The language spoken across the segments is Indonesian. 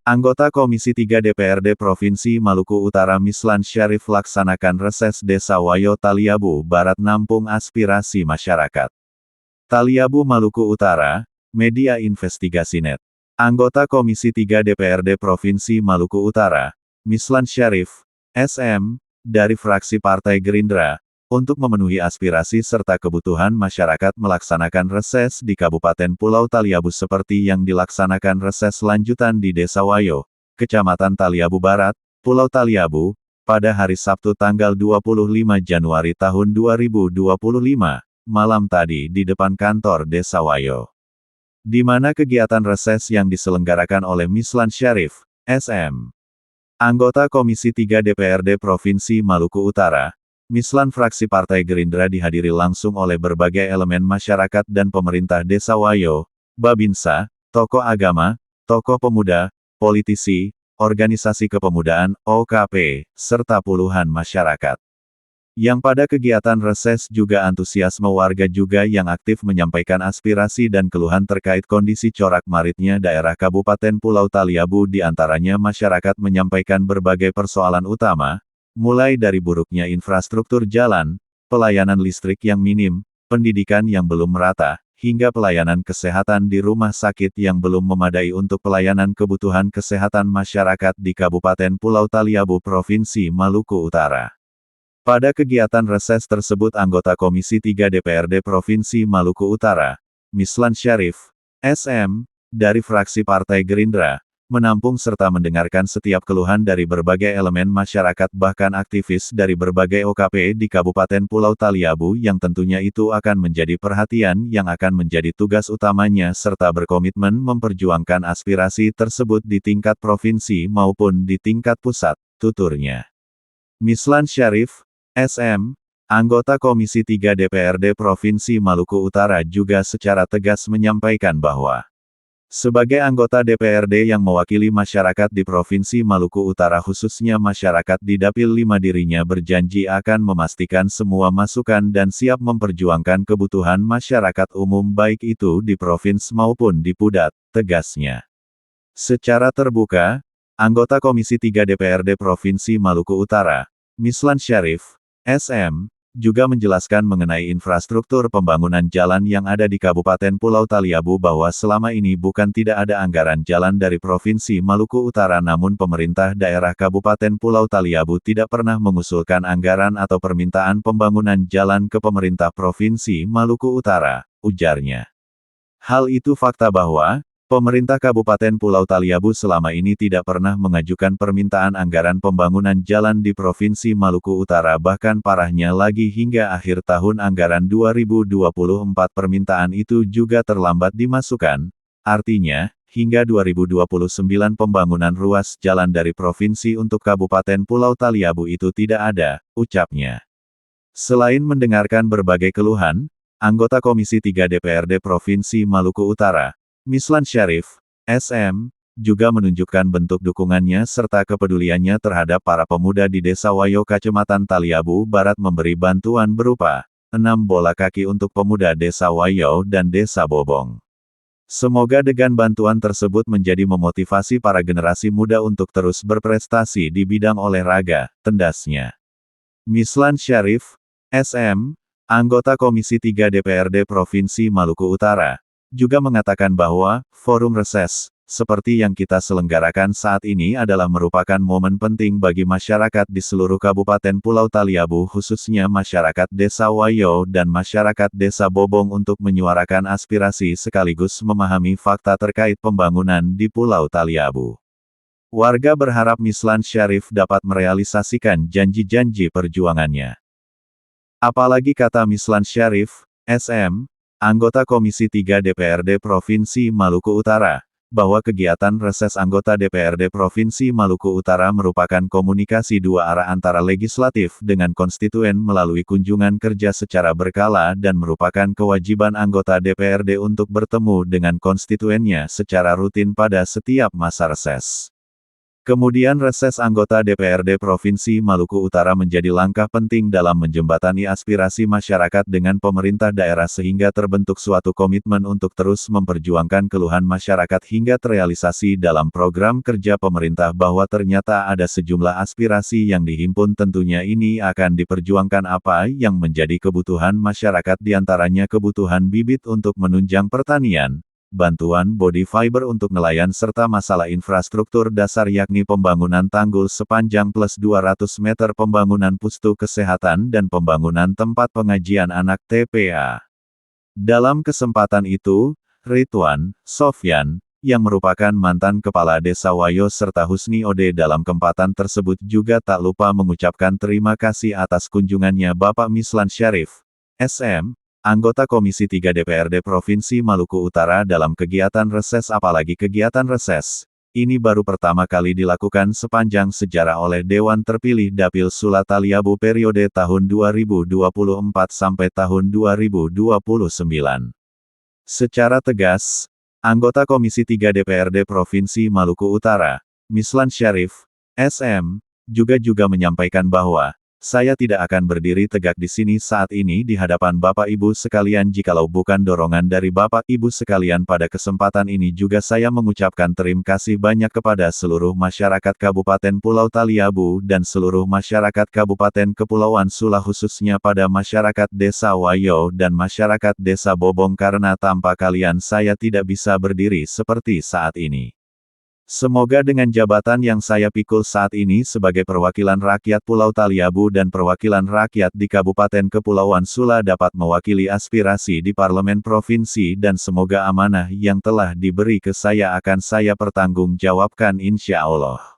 Anggota Komisi 3 DPRD Provinsi Maluku Utara Mislan Syarif laksanakan reses Desa Wayo Taliabu Barat nampung aspirasi masyarakat. Taliabu Maluku Utara, Media Investigasi Net. Anggota Komisi 3 DPRD Provinsi Maluku Utara, Mislan Syarif, SM, dari fraksi Partai Gerindra, untuk memenuhi aspirasi serta kebutuhan masyarakat melaksanakan reses di Kabupaten Pulau Taliabu seperti yang dilaksanakan reses lanjutan di Desa Wayo, Kecamatan Taliabu Barat, Pulau Taliabu, pada hari Sabtu tanggal 25 Januari tahun 2025, malam tadi di depan kantor Desa Wayo. Di mana kegiatan reses yang diselenggarakan oleh Mislan Syarif, SM. Anggota Komisi 3 DPRD Provinsi Maluku Utara, Mislan fraksi Partai Gerindra dihadiri langsung oleh berbagai elemen masyarakat dan pemerintah Desa Wayo, Babinsa, tokoh agama, tokoh pemuda, politisi, organisasi kepemudaan, OKP, serta puluhan masyarakat. Yang pada kegiatan reses juga antusiasme warga juga yang aktif menyampaikan aspirasi dan keluhan terkait kondisi corak-maritnya daerah Kabupaten Pulau Taliabu di antaranya masyarakat menyampaikan berbagai persoalan utama, mulai dari buruknya infrastruktur jalan, pelayanan listrik yang minim, pendidikan yang belum merata, hingga pelayanan kesehatan di rumah sakit yang belum memadai untuk pelayanan kebutuhan kesehatan masyarakat di Kabupaten Pulau Taliabu Provinsi Maluku Utara. Pada kegiatan reses tersebut anggota Komisi 3 DPRD Provinsi Maluku Utara, Mislan Syarif, SM, dari fraksi Partai Gerindra, menampung serta mendengarkan setiap keluhan dari berbagai elemen masyarakat bahkan aktivis dari berbagai OKP di Kabupaten Pulau Taliabu yang tentunya itu akan menjadi perhatian yang akan menjadi tugas utamanya serta berkomitmen memperjuangkan aspirasi tersebut di tingkat provinsi maupun di tingkat pusat, tuturnya. Mislan Syarif, SM, anggota Komisi 3 DPRD Provinsi Maluku Utara juga secara tegas menyampaikan bahwa sebagai anggota DPRD yang mewakili masyarakat di Provinsi Maluku Utara khususnya masyarakat di Dapil 5 dirinya berjanji akan memastikan semua masukan dan siap memperjuangkan kebutuhan masyarakat umum baik itu di provinsi maupun di Pudat, tegasnya. Secara terbuka, anggota Komisi 3 DPRD Provinsi Maluku Utara, Mislan Syarif, SM, juga menjelaskan mengenai infrastruktur pembangunan jalan yang ada di Kabupaten Pulau Taliabu bahwa selama ini bukan tidak ada anggaran jalan dari Provinsi Maluku Utara namun pemerintah daerah Kabupaten Pulau Taliabu tidak pernah mengusulkan anggaran atau permintaan pembangunan jalan ke pemerintah Provinsi Maluku Utara, ujarnya. Hal itu fakta bahwa pemerintah Kabupaten Pulau Taliabu selama ini tidak pernah mengajukan permintaan anggaran pembangunan jalan di Provinsi Maluku Utara bahkan parahnya lagi hingga akhir tahun anggaran 2024 permintaan itu juga terlambat dimasukkan, artinya, hingga 2029 pembangunan ruas jalan dari provinsi untuk Kabupaten Pulau Taliabu itu tidak ada, ucapnya. Selain mendengarkan berbagai keluhan, anggota Komisi 3 DPRD Provinsi Maluku Utara, Mislan Syarif, SM, juga menunjukkan bentuk dukungannya serta kepeduliannya terhadap para pemuda di Desa Wayo Kecamatan Taliabu Barat memberi bantuan berupa 6 bola kaki untuk pemuda Desa Wayo dan Desa Bobong. Semoga dengan bantuan tersebut menjadi memotivasi para generasi muda untuk terus berprestasi di bidang olahraga, tendasnya. Mislan Syarif, SM, anggota Komisi 3 DPRD Provinsi Maluku Utara, juga mengatakan bahwa, forum reses, seperti yang kita selenggarakan saat ini adalah merupakan momen penting bagi masyarakat di seluruh Kabupaten Pulau Taliabu khususnya masyarakat Desa Wayo dan masyarakat Desa Bobong untuk menyuarakan aspirasi sekaligus memahami fakta terkait pembangunan di Pulau Taliabu. Warga berharap Mislan Syarif dapat merealisasikan janji-janji perjuangannya. Apalagi kata Mislan Syarif, SM, anggota Komisi 3 DPRD Provinsi Maluku Utara, bahwa kegiatan reses anggota DPRD Provinsi Maluku Utara merupakan komunikasi dua arah antara legislatif dengan konstituen melalui kunjungan kerja secara berkala dan merupakan kewajiban anggota DPRD untuk bertemu dengan konstituennya secara rutin pada setiap masa reses. Kemudian reses anggota DPRD Provinsi Maluku Utara menjadi langkah penting dalam menjembatani aspirasi masyarakat dengan pemerintah daerah sehingga terbentuk suatu komitmen untuk terus memperjuangkan keluhan masyarakat hingga terrealisasi dalam program kerja pemerintah bahwa ternyata ada sejumlah aspirasi yang dihimpun tentunya ini akan diperjuangkan apa yang menjadi kebutuhan masyarakat diantaranya kebutuhan bibit untuk menunjang pertanian, bantuan body fiber untuk nelayan serta masalah infrastruktur dasar yakni pembangunan tanggul sepanjang plus 200 meter pembangunan pustu kesehatan dan pembangunan tempat pengajian anak TPA. Dalam kesempatan itu, Ridwan Sofyan, yang merupakan mantan Kepala Desa Wayo serta Husni Ode dalam kesempatan tersebut juga tak lupa mengucapkan terima kasih atas kunjungannya Bapak Mislan Syarif, SM, anggota Komisi 3 DPRD Provinsi Maluku Utara dalam kegiatan reses apalagi kegiatan reses ini baru pertama kali dilakukan sepanjang sejarah oleh Dewan Terpilih Dapil Sula Taliabu periode tahun 2024 sampai tahun 2029. Secara tegas, anggota Komisi 3 DPRD Provinsi Maluku Utara, Mislan Syarif, SM, juga menyampaikan bahwa saya tidak akan berdiri tegak di sini saat ini di hadapan Bapak Ibu sekalian jikalau bukan dorongan dari Bapak Ibu sekalian pada kesempatan ini juga saya mengucapkan terima kasih banyak kepada seluruh masyarakat Kabupaten Pulau Taliabu dan seluruh masyarakat Kabupaten Kepulauan Sula khususnya pada masyarakat Desa Wayo dan masyarakat Desa Bobong karena tanpa kalian saya tidak bisa berdiri seperti saat ini. Semoga dengan jabatan yang saya pikul saat ini sebagai perwakilan rakyat Pulau Taliabu dan perwakilan rakyat di Kabupaten Kepulauan Sula dapat mewakili aspirasi di Parlemen Provinsi dan semoga amanah yang telah diberi ke saya akan saya pertanggungjawabkan insya Allah.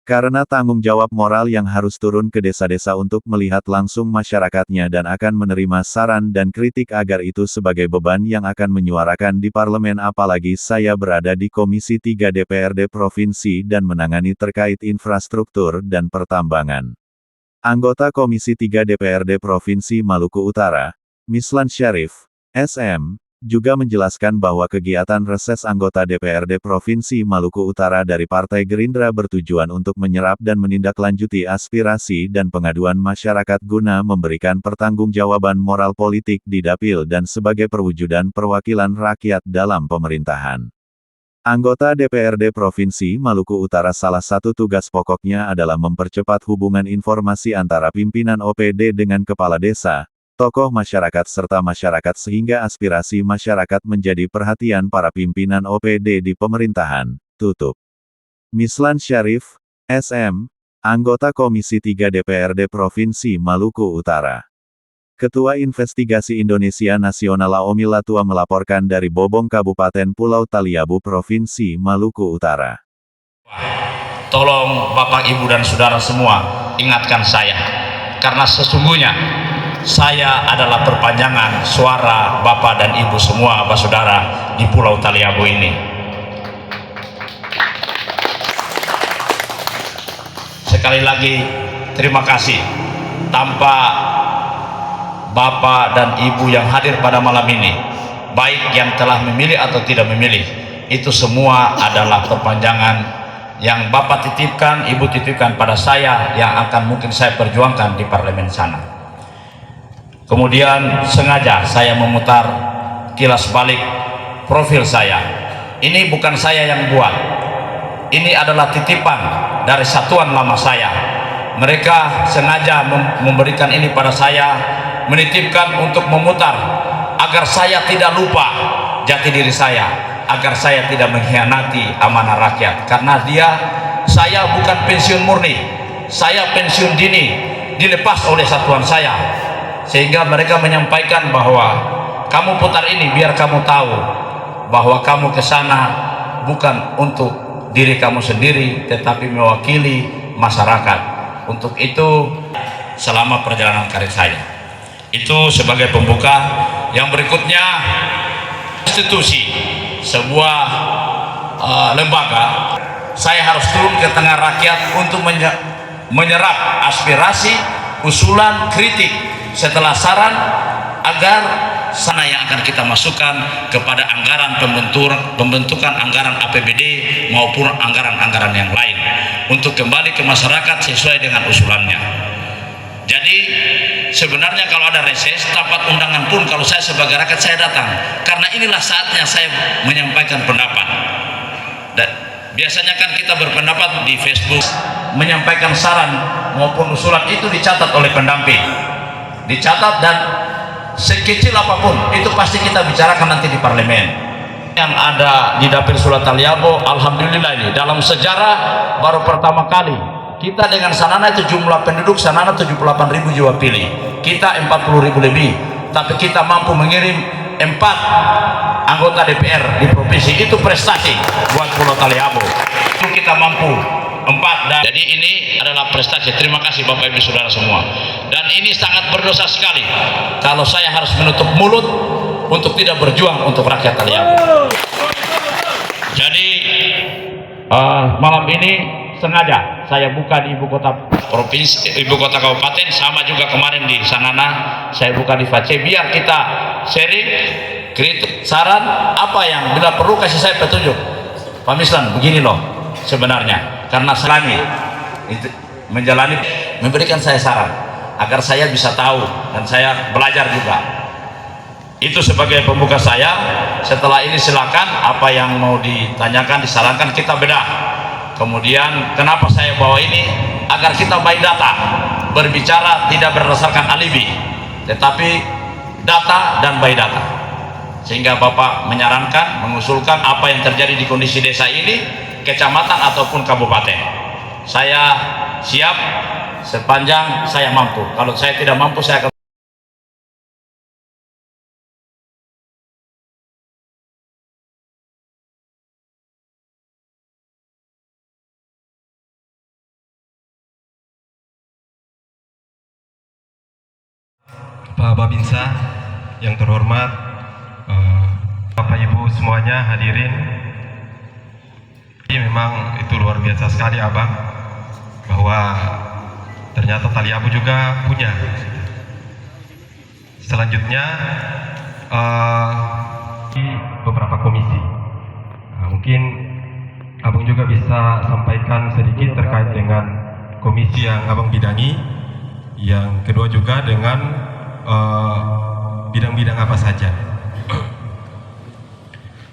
Karena tanggung jawab moral yang harus turun ke desa-desa untuk melihat langsung masyarakatnya dan akan menerima saran dan kritik agar itu sebagai beban yang akan menyuarakan di parlemen apalagi saya berada di Komisi 3 DPRD Provinsi dan menangani terkait infrastruktur dan pertambangan. Anggota Komisi 3 DPRD Provinsi Maluku Utara, Mislan Syarif, SM, juga menjelaskan bahwa kegiatan reses anggota DPRD Provinsi Maluku Utara dari Partai Gerindra bertujuan untuk menyerap dan menindaklanjuti aspirasi dan pengaduan masyarakat guna memberikan pertanggungjawaban moral politik di dapil dan sebagai perwujudan perwakilan rakyat dalam pemerintahan. Anggota DPRD Provinsi Maluku Utara salah satu tugas pokoknya adalah mempercepat hubungan informasi antara pimpinan OPD dengan kepala desa, tokoh masyarakat serta masyarakat sehingga aspirasi masyarakat menjadi perhatian para pimpinan OPD di pemerintahan. Tutup. Mislan Syarif, SM, anggota Komisi 3 DPRD Provinsi Maluku Utara. Ketua Investigasi Indonesia Nasional Aomi Latua melaporkan dari Bobong Kabupaten Pulau Taliabu Provinsi Maluku Utara. Tolong Bapak Ibu dan Saudara semua ingatkan saya, karena sesungguhnya saya adalah perpanjangan suara Bapak dan Ibu semua, Bapak Saudara di Pulau Taliabu ini. Sekali lagi, terima kasih. Tanpa Bapak dan Ibu yang hadir pada malam ini, baik yang telah memilih atau tidak memilih, itu semua adalah perpanjangan yang Bapak titipkan, Ibu titipkan pada saya yang akan mungkin saya perjuangkan di parlemen sana. Kemudian sengaja saya memutar kilas balik profil saya. Ini bukan saya yang buat. Ini adalah titipan dari satuan lama saya. Mereka sengaja memberikan ini pada saya, menitipkan untuk memutar agar saya tidak lupa jati diri saya, agar saya tidak mengkhianati amanah rakyat. Karena saya bukan pensiun murni, saya pensiun dini, dilepas oleh satuan saya. Sehingga mereka menyampaikan bahwa kamu putar ini biar kamu tahu bahwa kamu ke sana bukan untuk diri kamu sendiri tetapi mewakili masyarakat. Untuk itu selama perjalanan karir saya itu sebagai pembuka. Yang berikutnya, institusi sebuah lembaga, saya harus turun ke tengah rakyat untuk menyerap aspirasi, usulan, kritik setelah saran agar sana yang akan kita masukkan kepada anggaran pembentukan anggaran APBD maupun anggaran-anggaran yang lain. untuk kembali ke masyarakat sesuai dengan usulannya. Jadi sebenarnya kalau ada reses, dapat undangan pun kalau saya sebagai rakyat saya datang, karena inilah saatnya saya menyampaikan pendapat. Dan biasanya kan kita berpendapat di Facebook, menyampaikan saran maupun usulan itu dicatat oleh pendamping, dicatat, dan sekecil apapun itu pasti kita bicarakan nanti di parlemen. Yang ada di Dapil Sulat Taliabu, alhamdulillah ini dalam sejarah baru pertama kali kita dengan Sanana itu jumlah penduduk Sanana 78.000 jiwa pilih, kita 40.000 lebih, tapi kita mampu mengirim 4 anggota DPR di provinsi. Itu prestasi buat Pulau Taliabu, itu kita mampu 4. Dan jadi ini adalah prestasi. Terima kasih Bapak Ibu Saudara semua. Dan ini sangat berdosa sekali kalau saya harus menutup mulut untuk tidak berjuang untuk rakyat Taliabu. Jadi malam ini sengaja saya buka di ibu kota provinsi, ibu kota kabupaten, sama juga kemarin di Sanana saya buka di Face, biar kita sharing, kritik, saran, apa yang bila perlu kasih saya petunjuk. Pak Mislan, begini loh sebenarnya, karena selama itu menjalani, memberikan saya saran agar saya bisa tahu dan saya belajar juga. Itu sebagai pembuka saya. Setelah ini silakan apa yang mau ditanyakan, disarankan, kita bedah. Kemudian kenapa saya bawa ini, agar kita by data, berbicara tidak berdasarkan alibi, tetapi data dan by data, sehingga Bapak menyarankan, mengusulkan apa yang terjadi di kondisi desa ini, kecamatan ataupun kabupaten. Saya siap sepanjang saya mampu. Kalau saya tidak mampu, saya akan Pak Babinsa yang terhormat, Bapak Ibu semuanya hadirin. Ini memang itu luar biasa sekali Abang, bahwa ternyata Taliabu juga punya. Selanjutnya di beberapa komisi. Mungkin Abang juga bisa sampaikan sedikit terkait dengan komisi yang Abang bidangi. Yang kedua juga dengan bidang-bidang apa saja.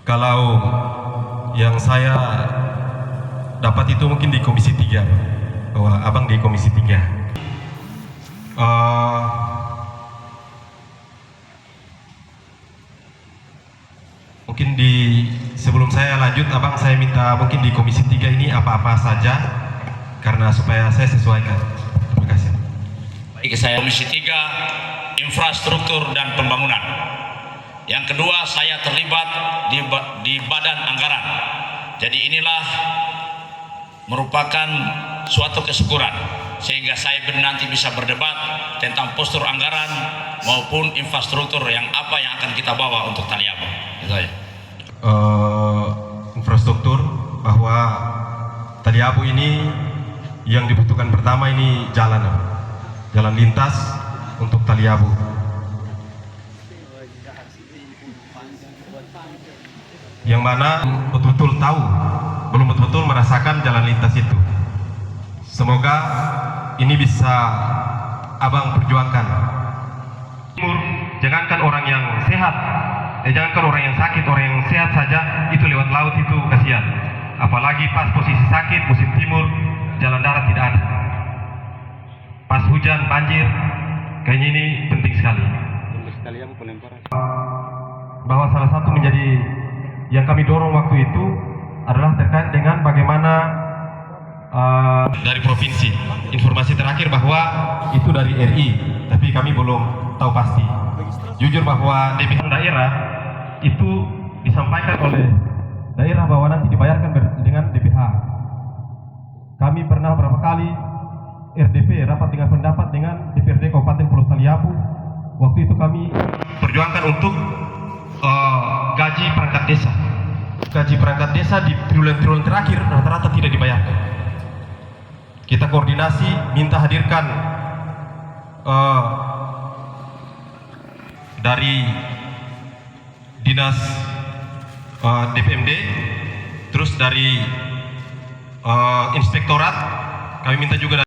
Kalau yang saya dapat itu mungkin di komisi 3, bahwa Abang di komisi 3. Mungkin sebelum saya lanjut Abang, saya minta mungkin di komisi 3 ini apa-apa saja, karena supaya saya sesuaikan. Terima kasih. Baik, saya komisi 3 infrastruktur dan pembangunan. Yang kedua, saya terlibat di badan anggaran. Jadi inilah merupakan suatu kesyukuran, sehingga saya nanti bisa berdebat tentang postur anggaran maupun infrastruktur yang apa yang akan kita bawa untuk Taliabu. Itu aja. Infrastruktur, bahwa Taliabu ini yang dibutuhkan pertama ini jalan lintas untuk Taliabu. Yang mana betul-betul tahu, belum betul-betul merasakan jalan lintas itu. Semoga ini bisa Abang perjuangkan. Jangankan orang yang sehat, jangankan orang yang sakit, orang yang sehat saja itu lewat laut itu kasihan. Apalagi pas posisi sakit musim timur, jalan darat tidak ada. Pas hujan banjir, kayaknya ini penting sekali. Bahwa salah satu menjadi yang kami dorong waktu itu adalah terkait dengan bagaimana dari provinsi. Informasi terakhir bahwa itu dari RI, tapi kami belum tahu pasti. Jujur bahwa di pihak daerah itu disampaikan oleh daerah bahwa nanti dibayarkan dengan DPH. Kami pernah berapa kali RDP, rapat dengan pendapat dengan DPRD Kabupaten Pulau Taliabu. Waktu itu kami perjuangkan untuk gaji perangkat desa. Gaji perangkat desa di triwulan terakhir rata-rata tidak dibayarkan. Kita koordinasi, minta hadirkan dari dinas DPMD, terus dari inspektorat, kami minta juga dari